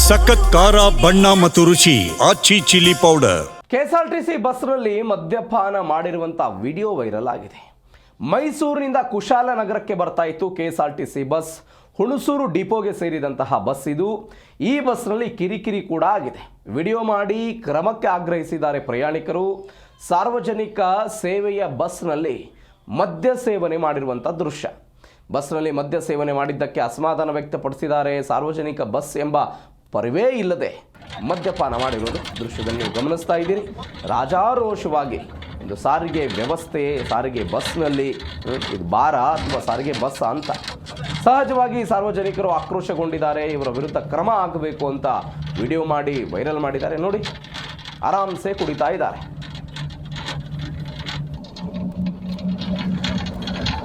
ಸಖತ್ ಖಾರ ಬಣ್ಣ ಮತ್ತು ರುಚಿ ಆಚಿ ಚಿಲ್ಲಿ ಪೌಡರ್. ಕೆಎಸ್ಆರ್ಟಿಸಿ ಬಸ್ನಲ್ಲಿ ಮದ್ಯಪಾನ ಮಾಡಿರುವಂಥ ವಿಡಿಯೋ ವೈರಲ್ ಆಗಿದೆ. ಮೈಸೂರಿನಿಂದ ಕುಶಾಲನಗರಕ್ಕೆ ಬರ್ತಾ ಇತ್ತು ಕೆಎಸ್ಆರ್ಟಿಸಿ ಬಸ್. ಹುಣಸೂರು ಡಿಪೋಗೆ ಸೇರಿದಂತಹ ಬಸ್ ಇದು. ಈ ಬಸ್ನಲ್ಲಿ ಕಿರಿಕಿರಿ ಕೂಡ ಆಗಿದೆ. ವಿಡಿಯೋ ಮಾಡಿ ಕ್ರಮಕ್ಕೆ ಆಗ್ರಹಿಸಿದ್ದಾರೆ ಪ್ರಯಾಣಿಕರು. ಸಾರ್ವಜನಿಕ ಸೇವೆಯ ಬಸ್ನಲ್ಲಿ ಮದ್ಯ ಸೇವನೆ ಮಾಡಿರುವಂಥ ದೃಶ್ಯ. ಬಸ್ನಲ್ಲಿ ಮದ್ಯ ಸೇವನೆ ಮಾಡಿದ್ದಕ್ಕೆ ಅಸಮಾಧಾನ ವ್ಯಕ್ತಪಡಿಸಿದ್ದಾರೆ. ಸಾರ್ವಜನಿಕ ಬಸ್ ಎಂಬ ಪರಿವೇ ಇಲ್ಲದೆ ಮದ್ಯಪಾನ ಮಾಡಿರುವುದು ದೃಶ್ಯದಲ್ಲಿ ನೀವು ಗಮನಿಸ್ತಾ ಇದ್ದೀರಿ. ರಾಜಾರೋಷವಾಗಿ ಒಂದು ಸಾರಿಗೆ ವ್ಯವಸ್ಥೆ, ಸಾರಿಗೆ ಬಸ್ನಲ್ಲಿ ಇದು ಬಾರ ಅಥವಾ ಸಾರಿಗೆ ಬಸ್ ಅಂತ ಸಹಜವಾಗಿ ಸಾರ್ವಜನಿಕರು ಆಕ್ರೋಶಗೊಂಡಿದ್ದಾರೆ. ಇವರ ವಿರುದ್ಧ ಕ್ರಮ ಆಗಬೇಕು ಅಂತ ವಿಡಿಯೋ ಮಾಡಿ ವೈರಲ್ ಮಾಡಿದ್ದಾರೆ. ನೋಡಿ, ಆರಾಮ್ಸೆ ಕುಡಿತಾ ಇದ್ದಾರೆ.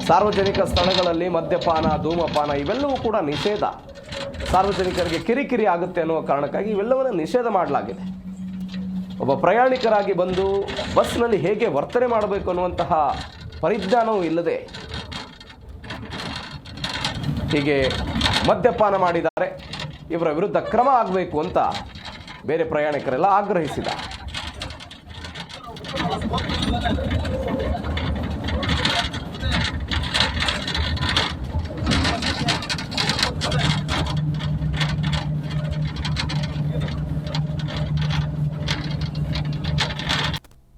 ಸಾರ್ವಜನಿಕ ಸ್ಥಳಗಳಲ್ಲಿ ಮದ್ಯಪಾನ, ಧೂಮಪಾನ ಇವೆಲ್ಲವೂ ಕೂಡ ನಿಷೇಧ. ಸಾರ್ವಜನಿಕರಿಗೆ ಕಿರಿಕಿರಿ ಆಗುತ್ತೆ ಅನ್ನುವ ಕಾರಣಕ್ಕಾಗಿ ಇವೆಲ್ಲವನ್ನು ನಿಷೇಧ ಮಾಡಲಾಗಿದೆ. ಒಬ್ಬ ಪ್ರಯಾಣಿಕರಾಗಿ ಬಂದು ಬಸ್ನಲ್ಲಿ ಹೇಗೆ ವರ್ತನೆ ಮಾಡಬೇಕು ಅನ್ನುವಂತಹ ಪರಿಜ್ಞಾನವೂ ಇಲ್ಲದೆ ಹೀಗೆ ಮದ್ಯಪಾನ ಮಾಡಿದ್ದಾರೆ. ಇವರ ವಿರುದ್ಧ ಕ್ರಮ ಆಗಬೇಕು ಅಂತ ಬೇರೆ ಪ್ರಯಾಣಿಕರೆಲ್ಲ ಆಗ್ರಹಿಸಿದ್ದಾರೆ.